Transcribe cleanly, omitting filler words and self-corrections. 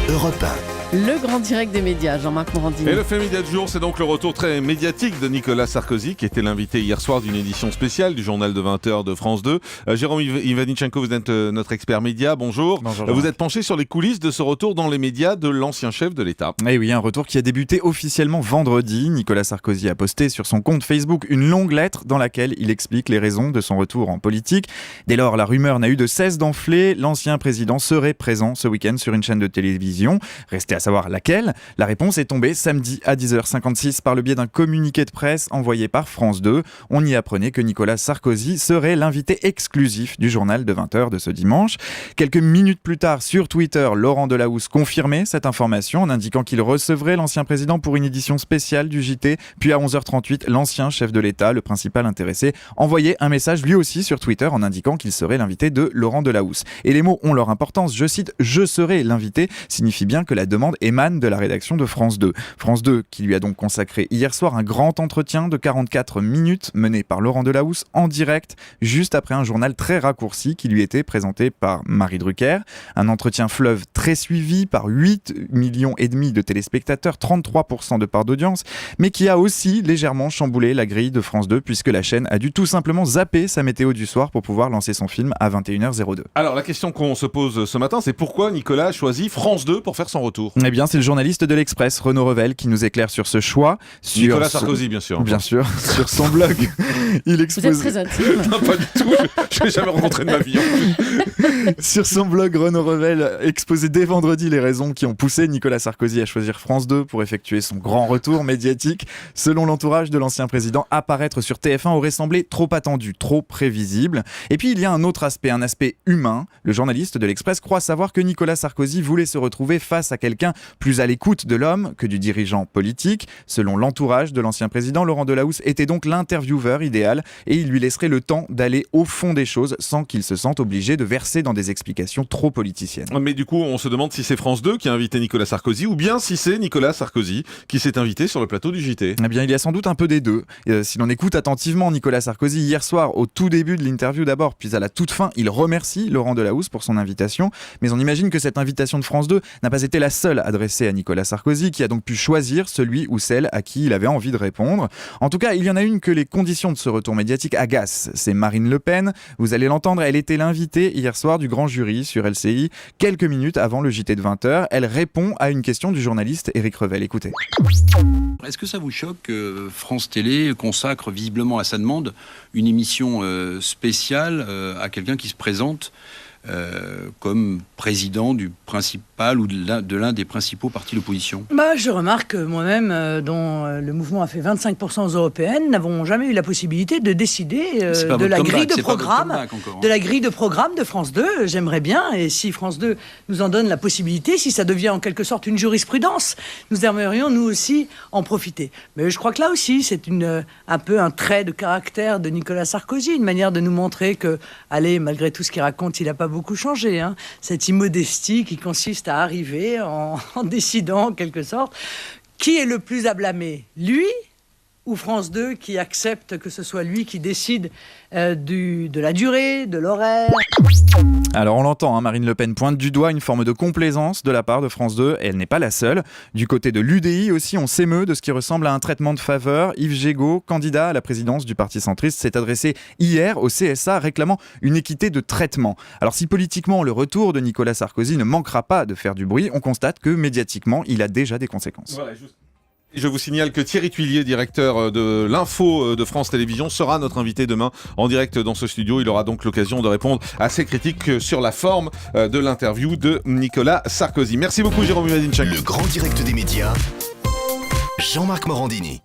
Europe 1. Le grand direct des médias, Jean-Marc Morandini. Et le fait média du jour, c'est donc le retour très médiatique de Nicolas Sarkozy, qui était l'invité hier soir d'une édition spéciale du journal de 20h de France 2. Jérôme Ivanichenko, vous êtes notre expert média, bonjour. Bonjour. Vous êtes penché sur les coulisses de ce retour dans les médias de l'ancien chef de l'État. Et oui, un retour qui a débuté officiellement vendredi. Nicolas Sarkozy a posté sur son compte Facebook une longue lettre dans laquelle il explique les raisons de son retour en politique. Dès lors, la rumeur n'a eu de cesse d'enfler. L'ancien président serait présent ce week-end sur une chaîne de télévision. Restait à savoir laquelle. La réponse est tombée samedi à 10h56 par le biais d'un communiqué de presse envoyé par France 2. On y apprenait que Nicolas Sarkozy serait l'invité exclusif du journal de 20h de ce dimanche. Quelques minutes plus tard, sur Twitter, Laurent Delahousse confirmait cette information en indiquant qu'il recevrait l'ancien président pour une édition spéciale du JT. Puis à 11h38, l'ancien chef de l'État, le principal intéressé, envoyait un message lui aussi sur Twitter en indiquant qu'il serait l'invité de Laurent Delahousse. Et les mots ont leur importance. Je cite « Je serai l'invité » signifie bien que la demande émane de la rédaction de France 2. France 2 qui lui a donc consacré hier soir un grand entretien de 44 minutes mené par Laurent Delahousse en direct, juste après un journal très raccourci qui lui était présenté par Marie Drucker. Un entretien fleuve très suivi par 8,5 millions de téléspectateurs, 33% de part d'audience, mais qui a aussi légèrement chamboulé la grille de France 2 puisque la chaîne a dû tout simplement zapper sa météo du soir pour pouvoir lancer son film à 21h02. Alors la question qu'on se pose ce matin, c'est pourquoi Nicolas a choisi France 2 pour faire son retour ? Eh bien, c'est le journaliste de l'Express, Renaud Revel, qui nous éclaire sur ce choix. Nicolas Sarkozy, bien sûr. Bien sûr, sur son blog. Il expose... Vous êtes très intime. Non, pas du tout. Je l'ai jamais rencontré de ma vie. Sur son blog, Renaud Revel exposait dès vendredi les raisons qui ont poussé Nicolas Sarkozy à choisir France 2 pour effectuer son grand retour médiatique. Selon l'entourage de l'ancien président, apparaître sur TF1 aurait semblé trop attendu, trop prévisible. Et puis il y a un autre aspect, un aspect humain. Le journaliste de l'Express croit savoir que Nicolas Sarkozy voulait se retrouver face à quelqu'un plus à l'écoute de l'homme que du dirigeant politique. Selon l'entourage de l'ancien président, Laurent Delahousse était donc l'intervieweur idéal et il lui laisserait le temps d'aller au fond des choses sans qu'il se sente obligé de verser dans des explications trop politiciennes. Mais du coup, on se demande si c'est France 2 qui a invité Nicolas Sarkozy ou bien si c'est Nicolas Sarkozy qui s'est invité sur le plateau du JT. Eh bien, il y a sans doute un peu des deux. Si l'on écoute attentivement Nicolas Sarkozy hier soir, au tout début de l'interview d'abord, puis à la toute fin, il remercie Laurent Delahousse pour son invitation. Mais on imagine que cette invitation de France 2 n'a pas été la seule adressée à Nicolas Sarkozy, qui a donc pu choisir celui ou celle à qui il avait envie de répondre. En tout cas, il y en a une que les conditions de ce retour médiatique agacent. C'est Marine Le Pen. Vous allez l'entendre, elle était l'invitée hier soir du grand jury sur LCI, quelques minutes avant le JT de 20h. Elle répond à une question du journaliste Éric Revel. Écoutez. Est-ce que ça vous choque que France Télé consacre visiblement à sa demande une émission spéciale à quelqu'un qui se présente comme président du principal ou de l'un des principaux partis d'opposition? Je remarque que moi-même, dont le mouvement a fait 25% aux européennes, n'avons jamais eu la possibilité de décider de la grille de programme de France 2. J'aimerais bien, et si France 2 nous en donne la possibilité, si ça devient en quelque sorte une jurisprudence, nous aimerions nous aussi en profiter. Mais je crois que là aussi, c'est un peu un trait de caractère de Nicolas Sarkozy, une manière de nous montrer que, allez, malgré tout ce qu'il raconte, il n'a pas beaucoup changé. Cette immodestie qui consiste à arriver en décidant en quelque sorte qui est le plus à blâmer, lui ou France 2 qui accepte que ce soit lui qui décide de la durée, de l'horaire. Alors on l'entend, Marine Le Pen pointe du doigt une forme de complaisance de la part de France 2 et elle n'est pas la seule. Du côté de l'UDI aussi, on s'émeut de ce qui ressemble à un traitement de faveur. Yves Jégo, candidat à la présidence du Parti centriste, s'est adressé hier au CSA réclamant une équité de traitement. Alors si politiquement le retour de Nicolas Sarkozy ne manquera pas de faire du bruit, on constate que médiatiquement il a déjà des conséquences. Voilà, je vous signale que Thierry Tuillier, directeur de l'info de France Télévisions, sera notre invité demain en direct dans ce studio. Il aura donc l'occasion de répondre à ces critiques sur la forme de l'interview de Nicolas Sarkozy. Merci beaucoup Jérôme Ivanichenko. Le grand direct des médias, Jean-Marc Morandini.